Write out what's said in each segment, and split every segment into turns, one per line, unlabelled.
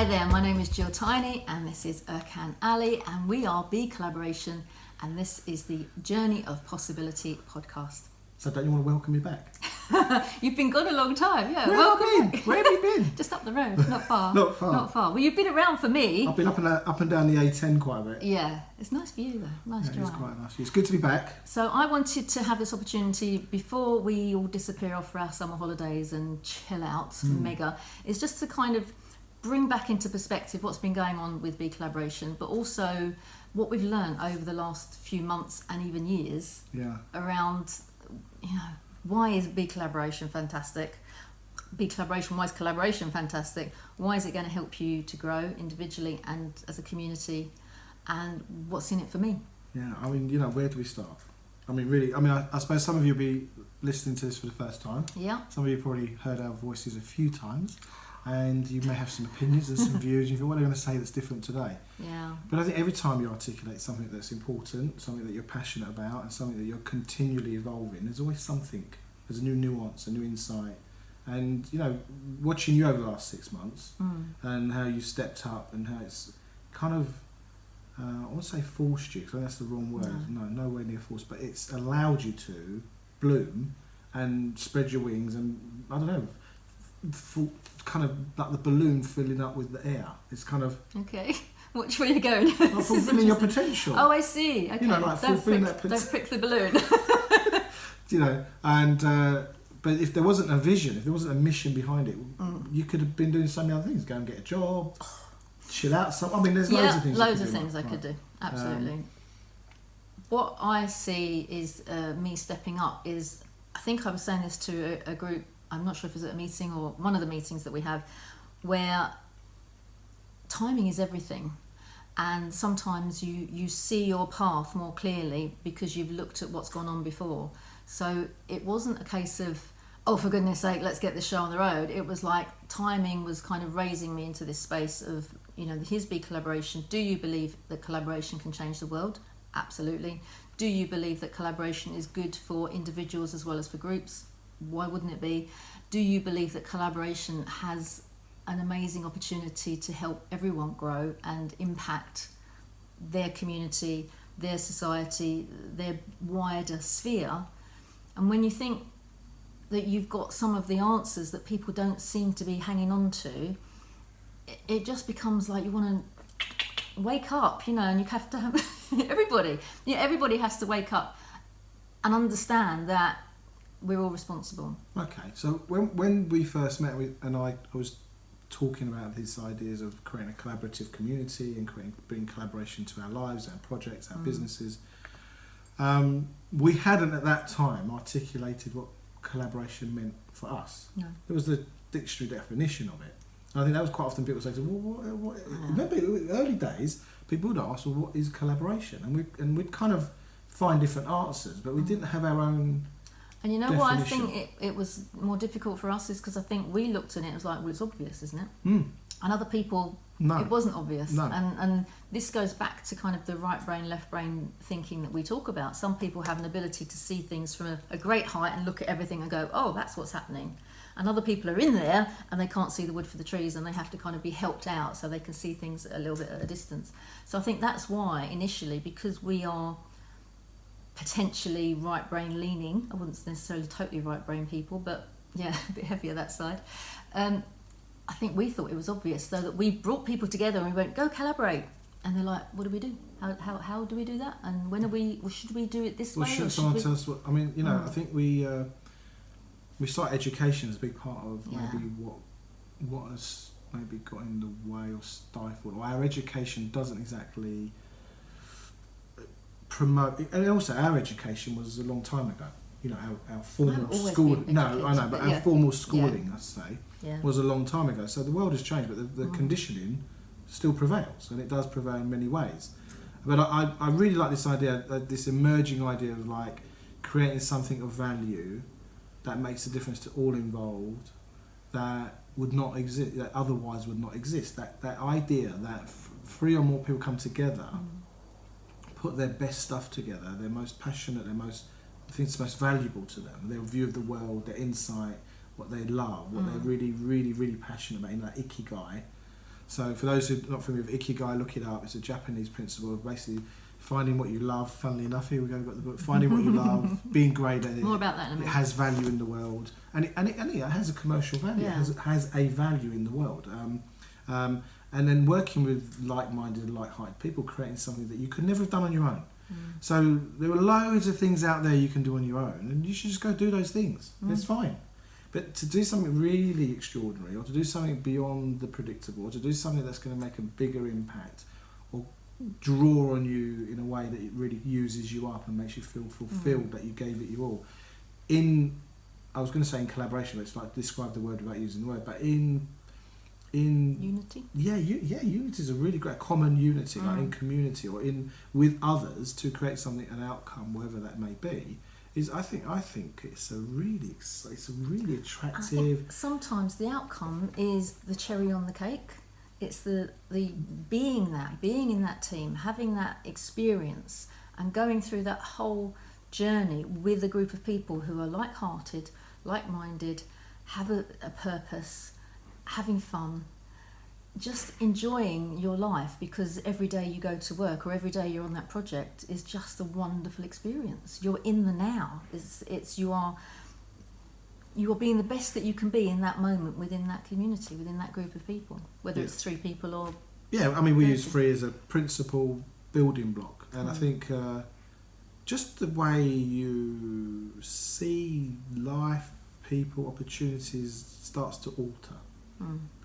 Hi there, my name is Gill Tiney and this is Erkan Ali and we are BeCollaboration and this is the Journey of Possibility podcast.
So don't you want to welcome me back?
You've been gone a long time, yeah.
Where have I been? Where have you been?
Just up the road, not far.
Not far.
Not far. Well, you've been around for me.
I've been up and down the A10 quite a bit.
Yeah, it's nice for you though, nice drive.
It's quite nice. It's good to be back.
So I wanted to have this opportunity before we all disappear off for our summer holidays and chill out, mega, is just to kind of bring back into perspective what's been going on with BeCollaboration, but also what we've learned over the last few months and even years around, why is BeCollaboration fantastic? BeCollaboration, why is collaboration fantastic? Why is it going to help you to grow individually and as a community? And what's in it for me?
Yeah, I mean, where do we start? I mean, really, I suppose some of you will be listening to this for the first time.
Yeah.
Some of you probably heard our voices a few times. And you may have some opinions and some views. You think, what are they going to say that's different today?
Yeah.
But I think every time you articulate something that's important, something that you're passionate about, and something that you're continually evolving, there's always something. There's a new nuance, a new insight. And, watching you over the last 6 months and how you stepped up and how it's kind of, I won't say forced you, because I think that's the wrong word. No, nowhere near forced. But it's allowed you to bloom and spread your wings and, I don't know, kind of like the balloon filling up with the air. It's kind of...
Okay. Which way are you going?
Like fulfilling your potential.
Oh, I see. Okay.
Fulfilling that potential.
Don't prick the balloon.
But if there wasn't a vision, if there wasn't a mission behind it, you could have been doing so many other things. Go and get a job, chill out. There's loads of things.
Loads of things I could do. Absolutely. What I see is me stepping up is, I think I was saying this to a group, I'm not sure if it was at a meeting or one of the meetings that we have, where timing is everything. And sometimes you see your path more clearly because you've looked at what's gone on before. So it wasn't a case of, oh, for goodness sake, let's get this show on the road. It was like timing was kind of raising me into this space of, here's BeCollaboration. Do you believe that collaboration can change the world? Absolutely. Do you believe that collaboration is good for individuals as well as for groups? Why wouldn't it be? Do you believe that collaboration has an amazing opportunity to help everyone grow and impact their community, their society, their wider sphere? And when you think that you've got some of the answers that people don't seem to be hanging on to, it just becomes like you want to wake up, and you have to have everybody has to wake up and understand that we're all responsible. Okay,
so when we first met, I was talking about these ideas of creating a collaborative community and bringing collaboration to our lives, our projects, our businesses. We hadn't at that time articulated what collaboration meant for us. No. It was the dictionary definition of it. And I think that was quite often people say, what? Remember, in the early days, people would ask, well, what is collaboration? And we'd kind of find different answers, but we didn't have our own...
And what I think it was more difficult for us is because I think we looked at it and it was like, well, it's obvious, isn't it? And other people, it wasn't obvious. No. And this goes back to kind of the right brain, left brain thinking that we talk about. Some people have an ability to see things from a great height and look at everything and go, oh, that's what's happening. And other people are in there and they can't see the wood for the trees and they have to kind of be helped out so they can see things a little bit at a distance. So I think that's why initially, because we are potentially right brain leaning, I wouldn't necessarily totally right brain people, but yeah, a bit heavier that side. I think we thought it was obvious though that we brought people together and we went, go collaborate, and they're like, what do we do? How do we do that? And should we do it this way?
Should someone tell us what? I mean, I think we cite education as a big part of maybe what has maybe got in the way or stifled, or our education doesn't exactly promote, and also our education was a long time ago. Our formal schooling. No, I know, but our formal schooling, let's say, was a long time ago. So the world has changed, but the conditioning still prevails, and it does prevail in many ways. But I really like this idea, this emerging idea of like creating something of value that makes a difference to all involved, that would not exist, that otherwise would not exist. That idea that three or more people come together, put their best stuff together, their most passionate, the things most valuable to them, their view of the world, their insight, what they love, what they're really, really, really passionate about, that ikigai. So for those who are not familiar with Ikigai, look it up. It's a Japanese principle of basically finding what you love. Funnily enough, here we go, we've got the book. Finding what you love, being great at it.
More about that in a minute.
It has value in the world, and it has a commercial value.
Yeah.
It has a value in the world. And then working with like-minded and like-hearted people, creating something that you could never have done on your own. So there are loads of things out there you can do on your own, and you should just go do those things. It's fine. But to do something really extraordinary, or to do something beyond the predictable, or to do something that's going to make a bigger impact, or draw on you in a way that it really uses you up and makes you feel fulfilled that you gave it your all. I was going to say in collaboration, but it's like describe the word without using the word, but in
unity.
Unity is a really great common unity, like in community or in with others to create something, an outcome, whatever that may be. I think it's a really attractive.
I think sometimes the outcome is the cherry on the cake. It's the being in that team, having that experience, and going through that whole journey with a group of people who are like-hearted, like-minded, have a purpose, having fun, just enjoying your life, because every day you go to work or every day you're on that project is just a wonderful experience. You're in the now. You are being the best that you can be in that moment within that community, within that group of people, whether it's 3 people or...
Yeah, I mean, we use 3 as a principal building block, and I think just the way you see life, people, opportunities starts to alter.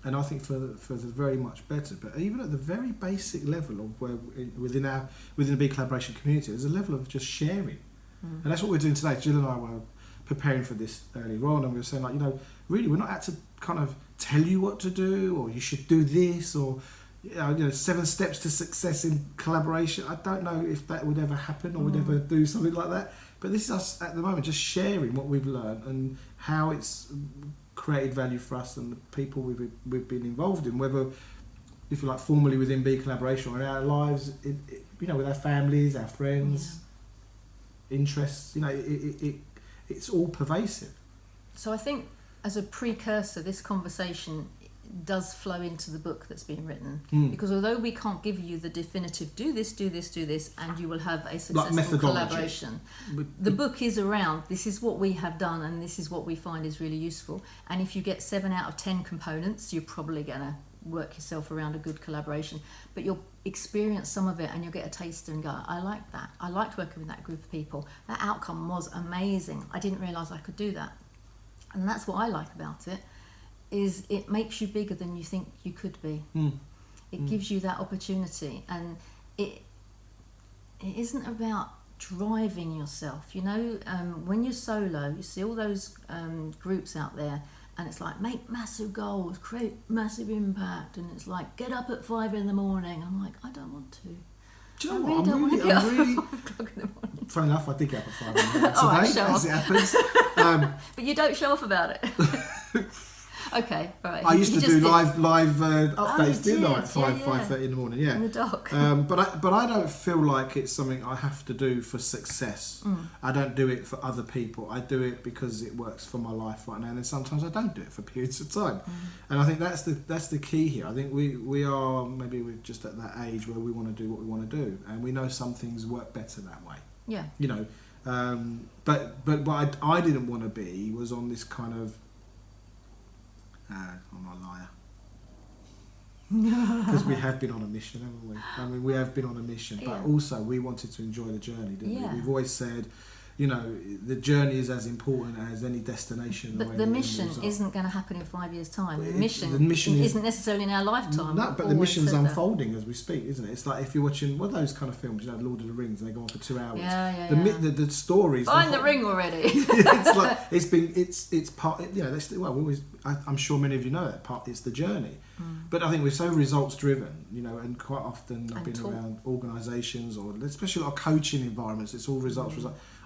And I think for the very much better. But even at the very basic level of where within the BeCollaboration community, there's a level of just sharing, and that's what we're doing today. Jill and I were preparing for this earlier on, and we were saying, like, really, we're not out to kind of tell you what to do, or you should do this, or 7 steps to success in collaboration. I don't know if that would ever happen or would ever do something like that. But this is us at the moment, just sharing what we've learned and how it's created value for us and the people we've been involved in, whether, if you like, formally within BeCollaboration or in our lives, with our families, our friends, interests. It's all pervasive.
So I think as a precursor, this conversation does flow into the book that's being written, because although we can't give you the definitive do this and you will have a successful collaboration, the book is around this is what we have done and this is what we find is really useful, and if you get 7 out of 10 components, you're probably going to work yourself around a good collaboration. But you'll experience some of it and you'll get a taster and go, I like that, I liked working with that group of people, that outcome was amazing, I didn't realise I could do that. And that's what I like about it, is it makes you bigger than you think you could be. It gives you that opportunity, and it isn't about driving yourself. When you're solo, you see all those groups out there, and it's like, make massive goals, create massive impact, and it's like, get up at 5 in the morning. I'm like, I don't want to.
Do you know what? I'm really. Funny enough, I did get up at 5 in the morning today, as it happens.
But you don't show off about it. Okay, right.
I used to do live updates, didn't I, at 5:30 in the morning? Yeah.
In the dark.
But I don't feel like it's something I have to do for success. I don't do it for other people. I do it because it works for my life right now, and then sometimes I don't do it for periods of time. And I think that's the key here. I think we're just at that age where we want to do what we want to do, and we know some things work better that way.
Yeah.
But what I didn't want to be was on this kind of. I'm not a liar. Because we have been on a mission, haven't we? I mean, we have been on a mission, but also we wanted to enjoy the journey, didn't we? We've always said, the journey is as important as any destination.
But the mission isn't going to happen in 5 years' time. The mission isn't necessarily in our lifetime.
No, but the mission's unfolding as we speak, isn't it? It's like if you're watching those kind of films, Lord of the Rings, and they go on for 2 hours. The stories.
Find the ring already.
It's like it's part. I'm sure many of you know that part. It's the journey. But I think we're so results driven, and quite often I've been around organisations or especially a lot of coaching environments. It's all results.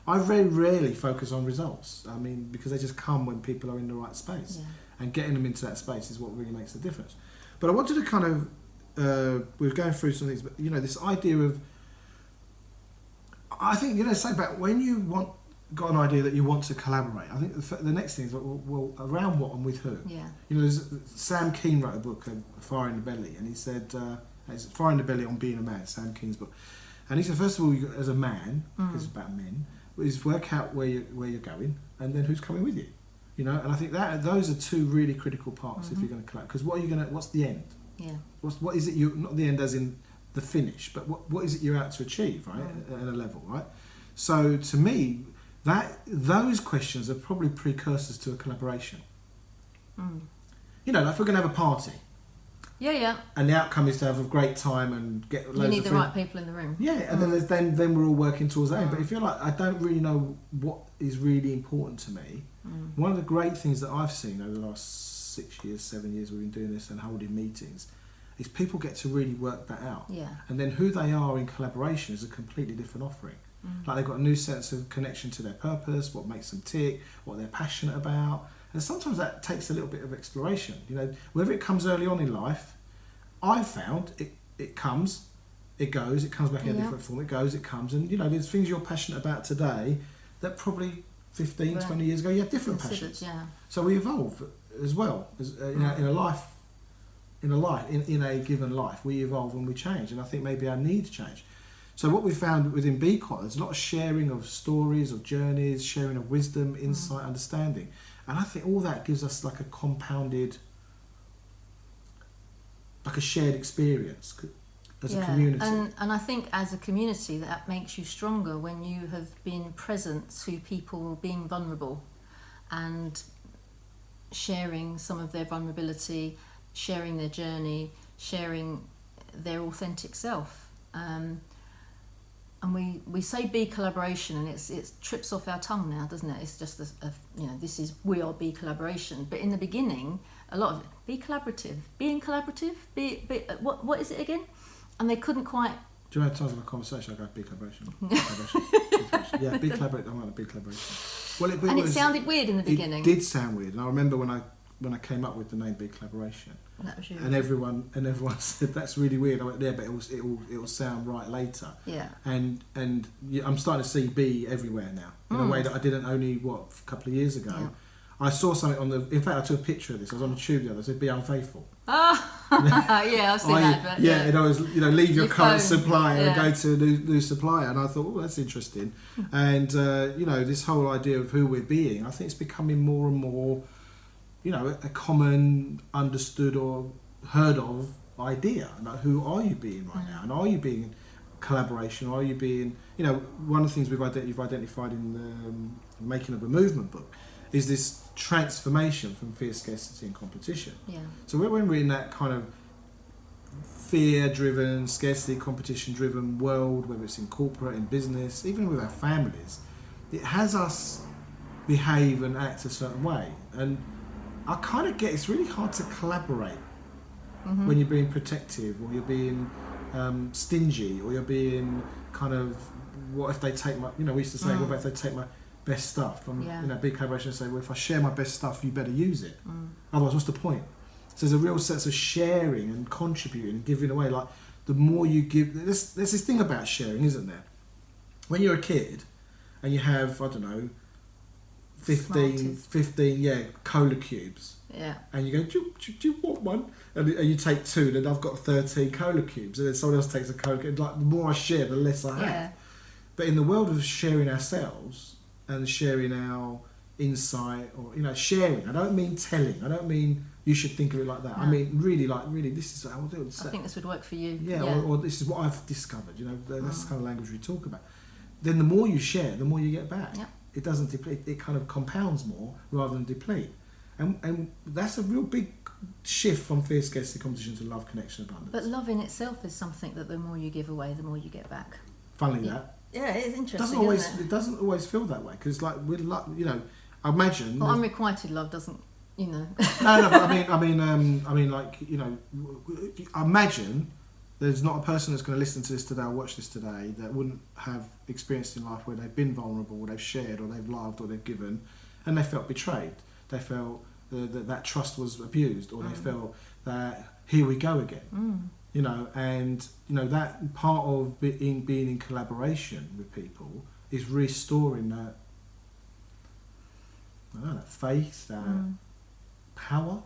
I very rarely focus on results. I mean, because they just come when people are in the right space, and getting them into that space is what really makes the difference. But I wanted to kind of we're going through some things, but this idea of, I think say back when you want got an idea that you want to collaborate, I think the next thing is, well, around what and with who?
Yeah.
You know, Sam Keen wrote a book, Fire in the Belly, and he said, it's Fire in the Belly on Being a Man, Sam Keen's book. And he said, first of all, as a man, because it's about men, is work out where you're going, and then who's coming with you. You know, and I think that those are two really critical parts if you're going to collaborate. Because what's the end?
Yeah.
What is it not the end as in the finish, but what is it you're out to achieve, right? At a level, right? So to me, those questions are probably precursors to a collaboration. You know, like if we're going to have a party.
Yeah.
And the outcome is to have a great time and get loads of
You need the right people in the room.
Yeah, and then we're all working towards that. But if you're like, I don't really know what is really important to me, one of the great things that I've seen over the last 6 years, 7 years we've been doing this and holding meetings, is people get to really work that out.
Yeah.
And then who they are in collaboration is a completely different offering. Like they've got a new sense of connection to their purpose, what makes them tick, what they're passionate about. And sometimes that takes a little bit of exploration. You know, whether it comes early on in life, I've found it comes, it goes, it comes back in a different form, it goes, it comes. And, you know, there's things you're passionate about today that probably 15, 20 years ago you had different passions.
Yeah.
So we evolve as well. As, in a given life, we evolve and we change. And I think maybe our needs change. So what we found within BeColl, there's a lot of sharing of stories, of journeys, sharing of wisdom, insight, understanding. And I think all that gives us like a compounded, like a shared experience as a community.
And I think as a community that makes you stronger when you have been present to people being vulnerable and sharing some of their vulnerability, sharing their journey, sharing their authentic self. And we say BeCollaboration, and it trips off our tongue now, doesn't it? It's just this is we are BeCollaboration. But in the beginning, a lot of be collaborative, being collaborative, what is it again? And they couldn't quite.
Do you know times of a conversation I go BeCollaboration? Yeah, BeCollaborate. I want to BeCollaboration. Well,
it sounded weird in the beginning.
It did sound weird, and I remember when I came up with the name BeCollaboration.
That was you.
And everyone said that's really weird. I went, yeah, but it will sound right later.
Yeah.
And I'm starting to see be everywhere now in a way that I didn't only a couple of years ago. Yeah. I saw something in fact I took a picture of this. I was on the tube the other day. It said be unfaithful.
Yeah, I've seen that. But
yeah, and I was leave your current
phone.
supplier and go to a new supplier. And I thought, that's interesting. And this whole idea of who we're being, I think it's becoming more and more. A common, understood or heard of idea. Like, who are you being right now? And are you being collaboration? Or are you being, one of the things you've identified in the Making of a Movement book is this transformation from fear, scarcity and competition.
Yeah.
So when we're in that kind of fear-driven, scarcity, competition-driven world, whether it's in corporate, in business, even with our families, it has us behave and act a certain way. And I kind of get it's really hard to collaborate when you're being protective or you're being stingy or you're being kind of, what if they take my, we used to say, what about if they take my best stuff? BeCollaboration and say, well, if I share my best stuff, you better use it. Otherwise, what's the point? So there's a real sense of sharing and contributing and giving away. Like, the more you give, there's this thing about sharing, isn't there? When you're a kid and you have, I don't know, 15 cola cubes.
Yeah.
And you go, do you want one? And you take two, then I've got 13 cola cubes. And then someone else takes a cola cube. Like, the more I share, the less I have.
Yeah.
But in the world of sharing ourselves and sharing our insight or, sharing, I don't mean telling. I don't mean you should think of it like that. No. I mean, really, this is how I'll do it.
I think this would work for you.
Yeah. Or this is what I've discovered. That's the kind of language we talk about. Then the more you share, the more you get back.
Yeah.
It doesn't deplete, it kind of compounds more rather than deplete. And that's a real big shift from fear, scarcity, competition to love, connection, abundance.
But love in itself is something that the more you give away, the more you get back.
Funnily that.
Yeah, it's interesting, isn't it?
It doesn't always feel that way, because like, we're like, I imagine...
Well, unrequited love doesn't,
No, but I mean, like, I imagine... There's not a person that's going to listen to this today or watch this today that wouldn't have experienced in life where they've been vulnerable, or they've shared, or they've loved, or they've given, and they felt betrayed. They felt that trust was abused, or they felt that here we go again. That part of being in collaboration with people is restoring I don't know, that faith, that power.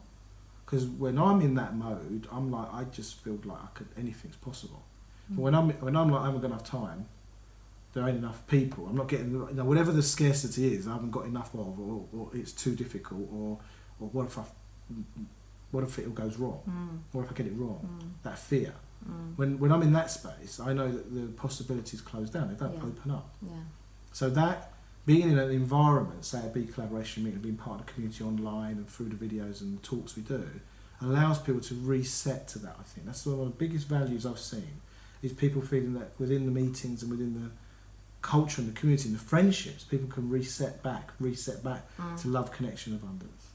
Because when I'm in that mode, I'm like, I just feel like anything's possible. But when I'm like, I haven't got enough time, there ain't enough people, I'm not getting, whatever the scarcity is, I haven't got enough of, or it's too difficult, or what if it all goes wrong? What if I get it wrong? That fear. When I'm in that space, I know that the possibilities close down, they don't open up. So that, being in an environment, say a BeCollaboration meeting, being part of the community online and through the videos and the talks we do, allows people to reset to that, I think. That's one of the biggest values I've seen, is people feeling that within the meetings and within the culture and the community and the friendships, people can reset back to love, connection, abundance.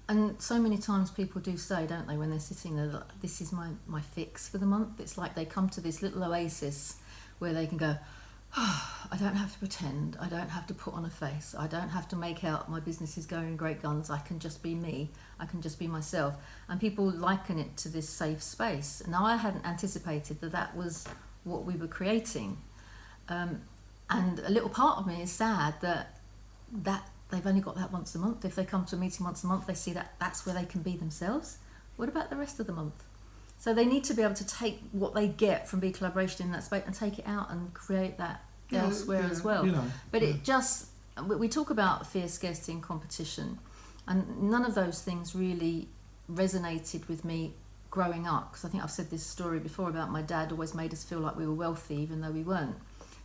And so many times people do say, don't they, when they're sitting there, like, this is my fix for the month. It's like they come to this little oasis where they can go, I don't have to pretend, I don't have to put on a face, I don't have to make out my business is going great guns, I can just be me, I can just be myself. And people liken it to this safe space. Now, I hadn't anticipated that was what we were creating. And a little part of me is sad that they've only got that once a month. If they come to a meeting once a month, they see that that's where they can be themselves. What about the rest of the month? So they need to be able to take what they get from BeCollaboration in that space and take it out and create that elsewhere as well. But it just, we talk about fear, scarcity and competition, and none of those things really resonated with me growing up, because I think I've said this story before about my dad always made us feel like we were wealthy even though we weren't.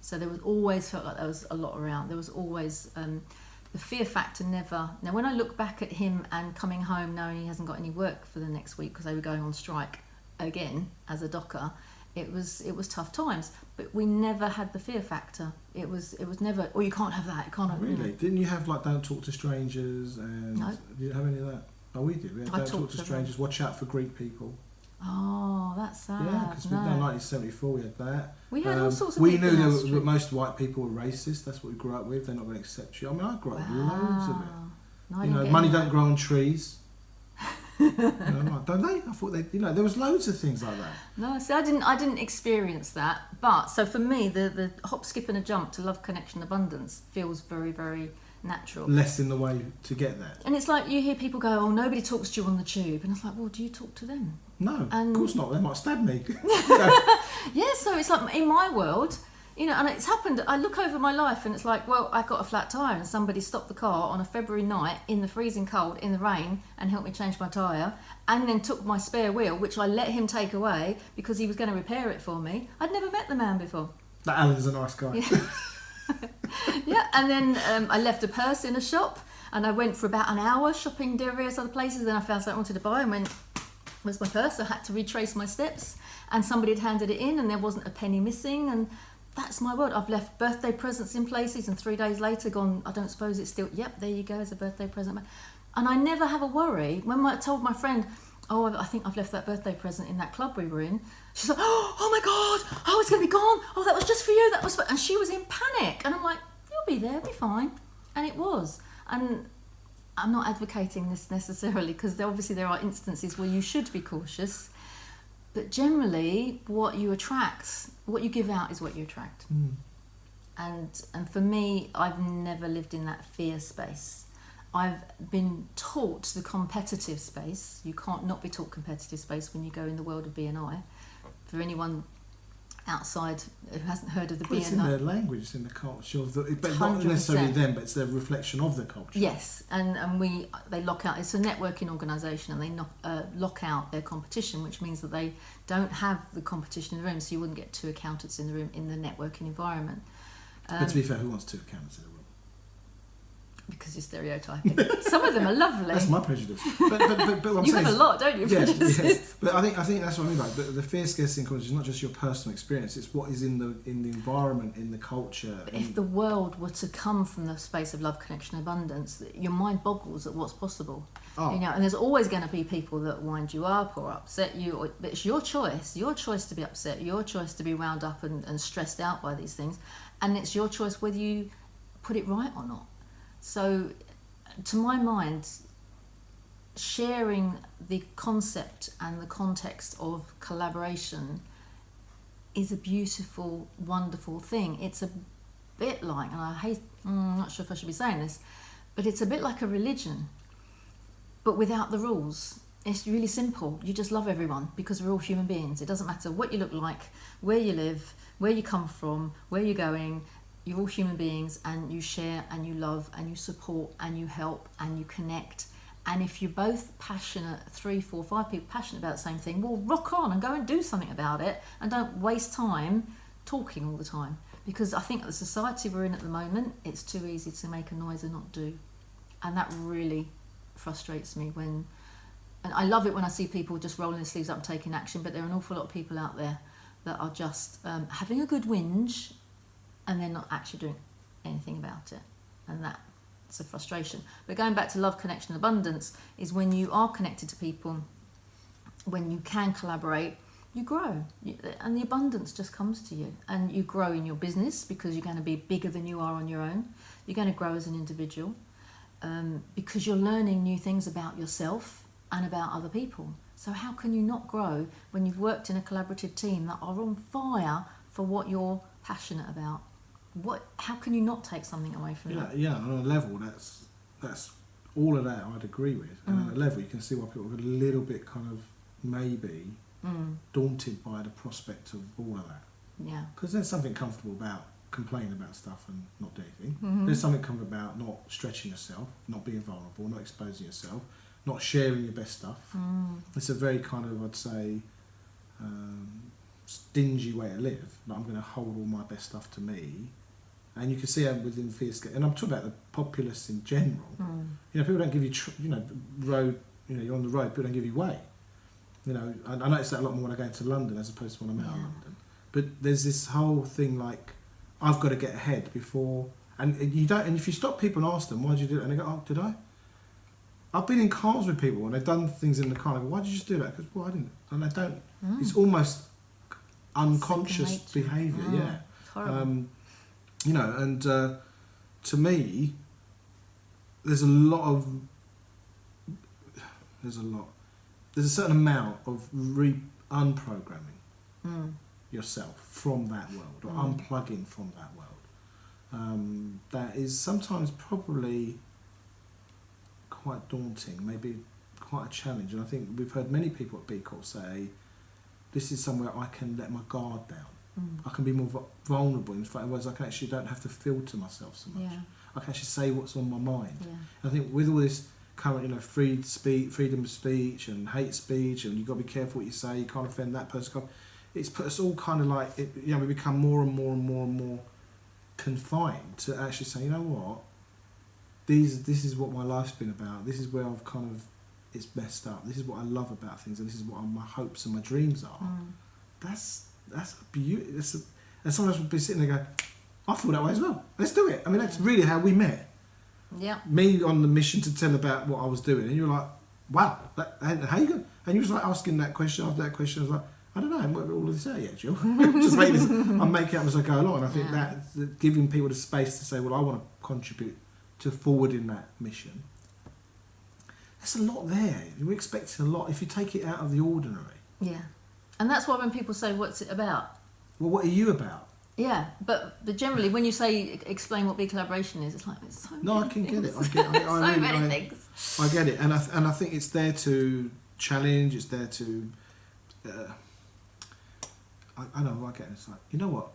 So there was always felt like there was a lot around. There was always the fear factor never. Now when I look back at him and coming home knowing he hasn't got any work for the next week because they were going on strike again as a docker, it was tough times, but we never had the fear factor. It was never, oh, you can't have that, you can't have.
Really? Didn't you have like don't talk to strangers and
no.
Did you have any of that? Oh, we did. We had don't talk to strangers, watch out for Greek people.
Oh, that's sad.
Yeah, because in 1974 we had that.
We had all sorts of
we
people.
We knew that most white people were racist. That's what we grew up with. They're not going to accept you. I mean, I grew up with loads of it.
No,
money don't grow on trees. Don't they? I thought they. There was loads of things like that.
No, see, I didn't experience that. But so for me, the hop, skip, and a jump to love, connection, abundance feels very, very natural.
Less in the way to get there.
And it's like you hear people go, "Oh, nobody talks to you on the tube," and it's like, "Well, do you talk to them?"
No, of course not. They might stab me.
Yeah, so it's like in my world, and it's happened. I look over my life and it's like, well, I got a flat tyre and somebody stopped the car on a February night in the freezing cold, in the rain, and helped me change my tyre, and then took my spare wheel, which I let him take away because he was going to repair it for me. I'd never met the man before.
That Alan's a nice guy.
Yeah, and then I left a purse in a shop and I went for about an hour shopping various other places. Then I found something I wanted to buy and went, where's my purse? I had to retrace my steps and somebody had handed it in and there wasn't a penny missing. And that's my word. I've left birthday presents in places and 3 days later gone, I don't suppose it's still, yep, there you go, it's a birthday present. And I never have a worry. When I told my friend, oh, I think I've left that birthday present in that club we were in, she's like, oh my God, oh, it's going to be gone. Oh, that was just for you. And she was in panic. And I'm like, you'll be there, be fine. And it was. And I'm not advocating this necessarily because obviously there are instances where you should be cautious. But generally, what you attract, what you give out is what you attract. And for me, I've never lived in that fear space. I've been taught the competitive space. You can't not be taught competitive space when you go in the world of B&I. For anyone outside who hasn't heard of the B&I,
it's in their language, it's in the culture of but not necessarily them, but it's their reflection of the culture.
Yes, and they lock out. It's a networking organisation, and they lock out their competition, which means that they don't have the competition in the room. So you wouldn't get 2 accountants in the room in the networking environment.
But to be fair, who wants 2 accountants in the room?
Because you're stereotyping. Some of them are lovely.
That's my prejudice. But what I'm
you
saying
have a lot, don't you? Prejudices.
Yeah. But I think that's what I mean. Like the fear, scarcity, and competition is not just your personal experience; it's what is in the environment, in the culture.
But if the world were to come from the space of love, connection, abundance, your mind boggles at what's possible.
Oh.
And there's always going to be people that wind you up or upset you. But it's your choice to be upset, your choice to be wound up and stressed out by these things, and it's your choice whether you put it right or not. So, to my mind, sharing the concept and the context of collaboration is a beautiful, wonderful thing. It's a bit like, and I'm not sure if I should be saying this, But it's a bit like a religion, but without the rules. It's really simple. You just love everyone because we're all human beings. It doesn't matter what you look like, where you live, where you come from, where you're going. You're all human beings, and you share and you love and you support and you help and you connect. And if you're both passionate, 3, 4, 5 people passionate about the same thing, well, rock on and go and do something about it, and don't waste time talking all the time. Because I think the society we're in at the moment, it's too easy to make a noise and not do. And that really frustrates me when, and I love it when I see people just rolling their sleeves up and taking action, but there are an awful lot of people out there that are just having a good whinge and they're not actually doing anything about it. And that's a frustration. But going back to love, connection, abundance, is when you are connected to people, when you can collaborate, you grow, and the abundance just comes to you. And you grow in your business because you're going to be bigger than you are on your own. You're going to grow as an individual because you're learning new things about yourself and about other people. So how can you not grow when you've worked in a collaborative team that are on fire for what you're passionate about? How can you not take something away from that?
Yeah, on a level, that's all of that I'd agree with. And at a level, you can see why people are a little bit kind of maybe daunted by the prospect of all of that.
Yeah.
Because there's something comfortable about complaining about stuff and not doing anything. There's something comfortable about not stretching yourself, not being vulnerable, not exposing yourself, not sharing your best stuff. It's a very kind of, I'd say, stingy way to live. Like, I'm going to hold all my best stuff to me. And you can see within fierce, and I'm talking about the populace in general. You know, people don't give you, road. You know, you're on the road. People don't give you way. You know, I notice that a lot more when I go into London as opposed to when I'm out of London. But there's this whole thing like, I've got to get ahead before, and you don't. And if you stop people and ask them, why did you do it? And they go, oh, did I? I've been in cars with people and they've done things in the car. And I go, why did you just do that? Because, well, I didn't. And they don't. It's almost unconscious behaviour. Yeah.
Horrible.
You know, and to me, there's a certain amount of unprogramming yourself from that world, or unplugging from that world. That is sometimes probably quite daunting, maybe quite a challenge. And I think we've heard many people at BeColl say, this is somewhere I can let my guard down. I can be more vulnerable. In fact, I can actually don't have to filter myself so much. Yeah. I can actually say what's on my mind. Yeah. I think with all this current, freedom of speech and hate speech, and you've got to be careful what you say. You can't offend that person. It's put us all kind of like, we become more and more and more and more confined to actually say, you know what, this is what my life's been about. This is where I've kind of, it's messed up. This is what I love about things, and this is what my hopes and my dreams are. That's a beauty. And sometimes we'll be sitting there going, I feel that way as well. Let's do it. I mean, that's really how we met. Yeah. Me on the mission to tell about what I was doing, and you're like, wow, how you going? And you was like asking that question after that question. I was like, I don't know, I haven't worked all of this out yet, Jill. Just make this. I'm making it up as I go along. And I think that giving people the space to say, well, I want to contribute to forwarding that mission. There's a lot there. We're expecting a lot if you take it out of the ordinary.
Yeah. And that's why when people say, what's it about?
Well, what are you about?
Yeah, but generally when you say explain what BeCollaboration is, it's like, it's so many
I can get it. I
many things.
I get it. And I think it's there to challenge, it's there to... I know, I get it. It's like, you know what?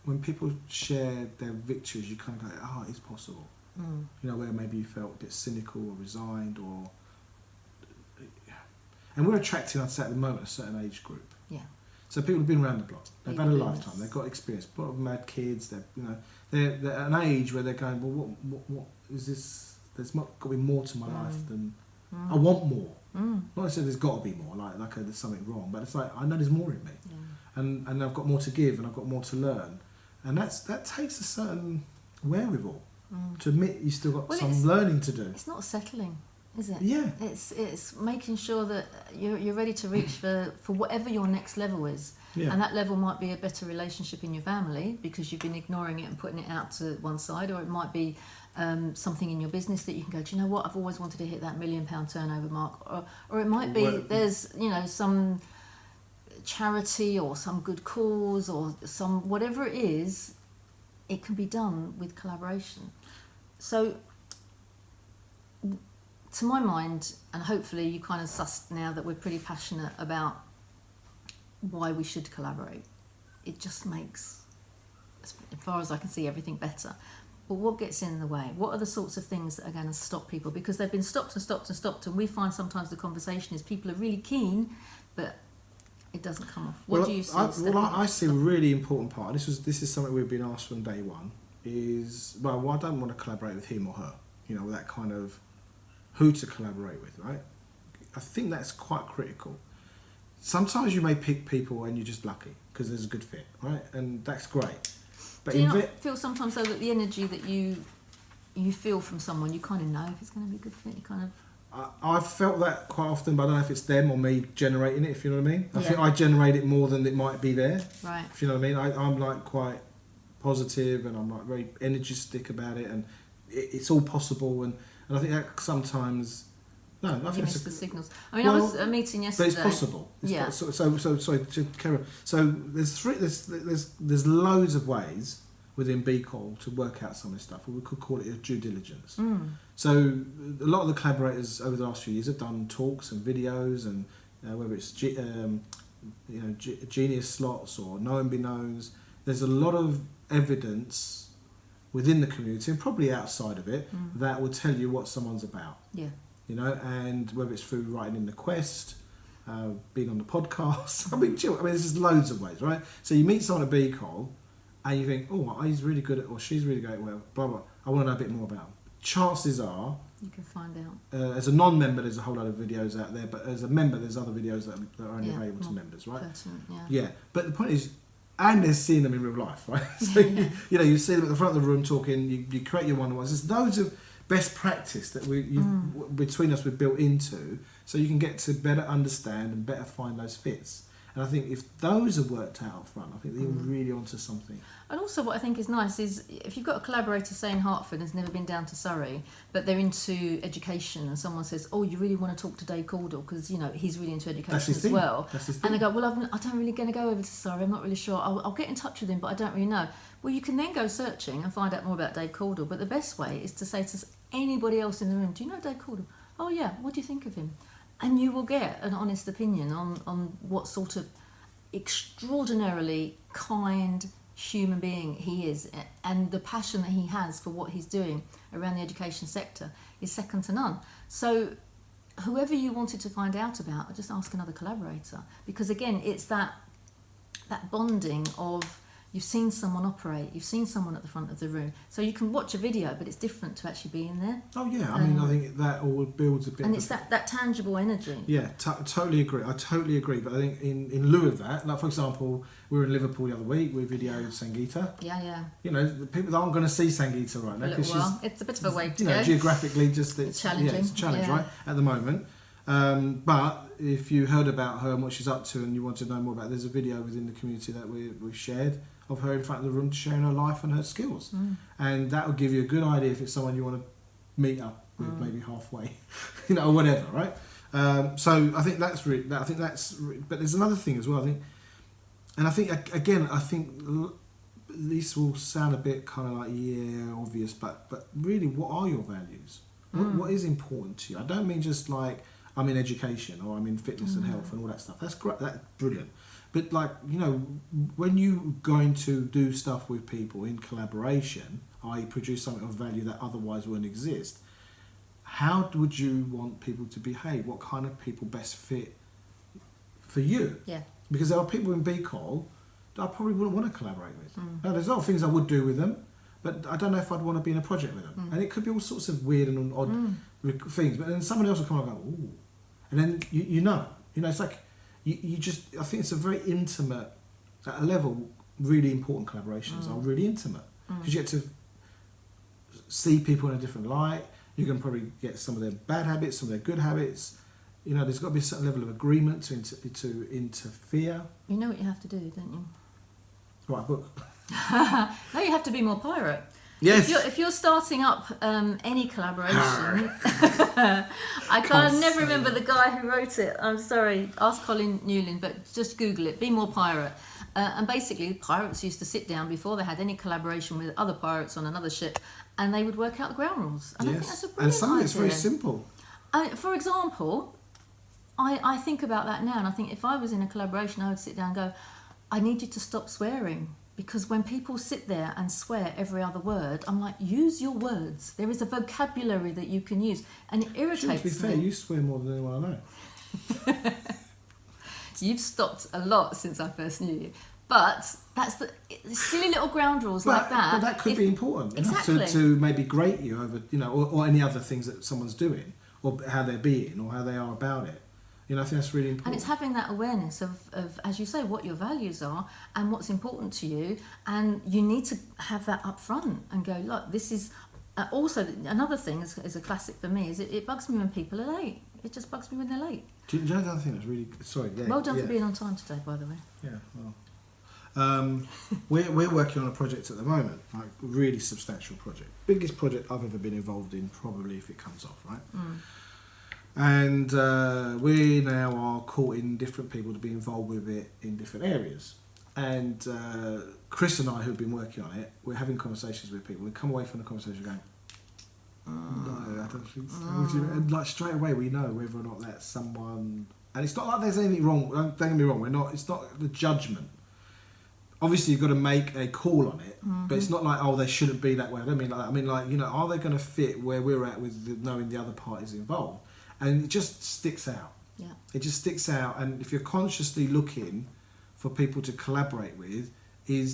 When people share their victories, you kind of go, oh, it's possible. You know, where maybe you felt a bit cynical or resigned or... And we're attracting, I'd say at the moment, a certain age group. Yeah. So people have been around the block. They've had a lifetime. They've got experience. A lot of them had kids. They're at an age where they're going, well, what is this? There's got to be more to my life than I want more. Not necessarily there's got to be more. Like there's something wrong, but it's like I know there's more in me, and I've got more to give, and I've got more to learn, and that takes a certain wherewithal to admit you still got some learning to do.
It's not settling. Is it?
Yeah.
It's making sure that you're ready to reach for whatever your next level is. Yeah. And that level might be a better relationship in your family because you've been ignoring it and putting it out to one side, or it might be something in your business that you can go, do you know what, I've always wanted to hit that £1 million turnover mark, or it might be there's some charity or some good cause or some whatever it is, it can be done with collaboration. So to my mind, and hopefully you kind of sussed now that we're pretty passionate about why we should collaborate. It just makes, as far as I can see, everything better. But what gets in the way? What are the sorts of things that are going to stop people? Because they've been stopped, and we find sometimes the conversation is people are really keen, but it doesn't come off. What do you see?
I see a really important part. This is something we've been asked from day one. Well, I don't want to collaborate with him or her. You know, that kind of who to collaborate with, right? I think that's quite critical. Sometimes you may pick people and you're just lucky because there's a good fit, right? And that's great. But
do you not feel sometimes though that the energy that you feel from someone, you kind of know if it's going to be a good fit? You kind of.
I've felt that quite often, but I don't know if it's them or me generating it. If you know what I mean. I think I generate it more than it might be there.
Right.
If you know what I mean. I'm like quite positive and I'm like very energistic about it, and it's all possible. And I think that sometimes. No, I think
it's the signals. I mean, I was at a meeting yesterday.
But it's possible. So sorry to carry on. So there's loads of ways within BeColl to work out some of this stuff. We could call it a due diligence. So a lot of the collaborators over the last few years have done talks and videos, and whether it's genius slots or known be knowns. There's a lot of evidence within the community and probably outside of it that will tell you what someone's about.
Yeah.
You know, and whether it's through writing in the Quest, being on the podcast, I mean, there's just loads of ways, right? So you meet someone at BeColl, and you think, oh, he's really good at, or she's really good at, well, blah blah. I want to know a bit more about them. Chances are,
you can find out.
As a non-member, there's a whole lot of videos out there, but as a member, there's other videos that are only available to members, right? Yeah. But the point is, and there's seeing them in real life, right? So you see them at the front of the room talking. You create your one-on-ones. There's loads of best practice that between us we've built into, so you can get to better understand and better find those fits. And I think if those are worked out up front, I think they're really onto something.
And also what I think is nice is if you've got a collaborator, say in Hertford, has never been down to Surrey, but they're into education, and someone says, oh, you really want to talk to Dave Caudle because, you know, he's really into education as well. And they go, well, I don't really going to go over to Surrey, I'm not really sure. I'll get in touch with him, but I don't really know. Well, you can then go searching and find out more about Dave Caudle, but the best way is to say to anybody else in the room, do you know Dave Caudle? Oh yeah, what do you think of him? And you will get an honest opinion on what sort of extraordinarily kind human being he is, and the passion that he has for what he's doing around the education sector is second to none. So whoever you wanted to find out about, just ask another collaborator, because again, it's that bonding of you've seen someone operate, you've seen someone at the front of the room. So you can watch a video, but it's different to actually be in there.
Oh yeah, I mean, I think that all builds a bit.
And it's that tangible energy.
Yeah, totally agree. I totally agree. But I think in lieu of that, like for example, we were in Liverpool the other week, we videoed Sangeeta.
Yeah.
You know, the people that aren't going to see Sangeeta right now.
It's a bit of a way to go.
Geographically, it's challenging. Yeah, it's a challenge, right, at the moment. But if you heard about her and what she's up to and you want to know more about it, there's a video within the community that we've shared of her in front of the room sharing her life and her skills. And that will give you a good idea if it's someone you want to meet up with, maybe halfway, you know, or whatever, right? So I think but there's another thing as well, I think this will sound a bit kind of like, obvious, but really, what are your values? What is important to you? I don't mean just like, I'm in education or I'm in fitness and health and all that stuff. That's great, that's brilliant. But like, you know, when you're going to do stuff with people in collaboration, i.e. produce something of value that otherwise wouldn't exist, how would you want people to behave? What kind of people best fit for you?
Yeah.
Because there are people in BeColl that I probably wouldn't want to collaborate with. Now, there's a lot of things I would do with them, but I don't know if I'd want to be in a project with them. And it could be all sorts of weird and odd things. But then someone else will come and go, ooh. And then you know, it's like, you just, I think it's a very intimate, at a level, really important collaborations are really intimate. Because you get to see people in a different light. You can probably get some of their bad habits, some of their good habits. You know, there's got to be a certain level of agreement to interfere.
You know what you have to do, don't you?
Write a book.
No, you have to be more pirate.
Yes.
If you're starting up any collaboration, I can never remember the guy who wrote it. I'm sorry, ask Colin Newlin, but just Google it. Be more pirate. And basically, pirates used to sit down before they had any collaboration with other pirates on another ship, and they would work out the ground rules. And I think that's a brilliant
and some of it's
idea.
very simple.
For example, I think about that now, and I think if I was in a collaboration, I would sit down and go, I need you to stop swearing. Because when people sit there and swear every other word, I'm like, use your words. There is a vocabulary that you can use. And it irritates me.
To be fair, you swear more than anyone I know.
You've stopped a lot since I first knew you. But that's the silly little ground rules like that.
But that could be important
exactly.
enough to maybe grate you over, or any other things that someone's doing, or how they're being, or how they are about it. I think that's really important.
And it's having that awareness of, as you say, what your values are and what's important to you. And you need to have that up front and go, look, this is... also, another thing is a classic for me, is it bugs me when people are late. It just bugs me when they're late.
Do you know the other thing that's really... Sorry, yeah.
Well done for being on time today, by the way.
Yeah, well... we're working on a project at the moment, like a really substantial project. Biggest project I've ever been involved in, probably, if it comes off, right?
Mm.
And we now are courting different people to be involved with it in different areas. And Chris and I, who've been working on it, we're having conversations with people. We come away from the conversation going, no, I don't think so. And like straight away, we know whether or not that's someone. And it's not like there's anything wrong. Don't get me wrong. We're not. It's not the judgment. Obviously, you've got to make a call on it, but it's not like, oh, they shouldn't be that way. I don't mean like that. I mean, like, are they going to fit where we're at with knowing the other parties involved? And it just sticks out.
Yeah.
It just sticks out. And if you're consciously looking for people to collaborate with,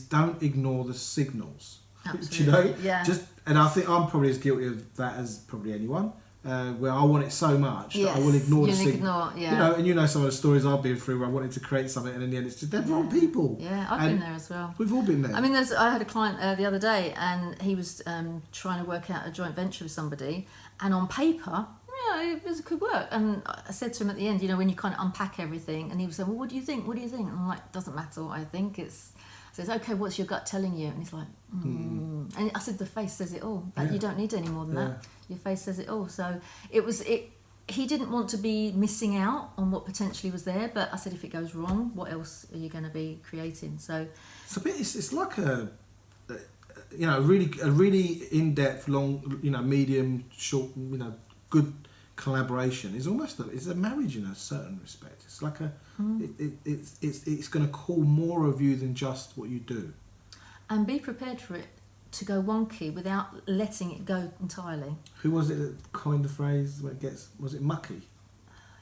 don't ignore the signals.
Absolutely.
Yeah. And I think I'm probably as guilty of that as probably anyone. Where I want it so much that I will ignore the signal.
Yeah.
And some of the stories I've been through where I wanted to create something, and in the end, it's just they're wrong people.
Yeah, I've been there as well.
We've all been there.
I mean, I had a client the other day, and he was trying to work out a joint venture with somebody, and on paper, it could work. And I said to him at the end, when you kind of unpack everything, and he was saying, well, what do you think? What do you think? And I'm like, doesn't matter what I think. I says, okay, what's your gut telling you? And he's like, And I said, the face says it all. You don't need any more than that. Your face says it all. So he didn't want to be missing out on what potentially was there, but I said, if it goes wrong, what else are you going to be creating? So
it's like a really in-depth, long, medium, short, good collaboration is almost it's a marriage in a certain respect. It's like it's going to call more of you than just what you do,
and be prepared for it to go wonky without letting it go entirely.
Who was it that coined the phrase when was it mucky?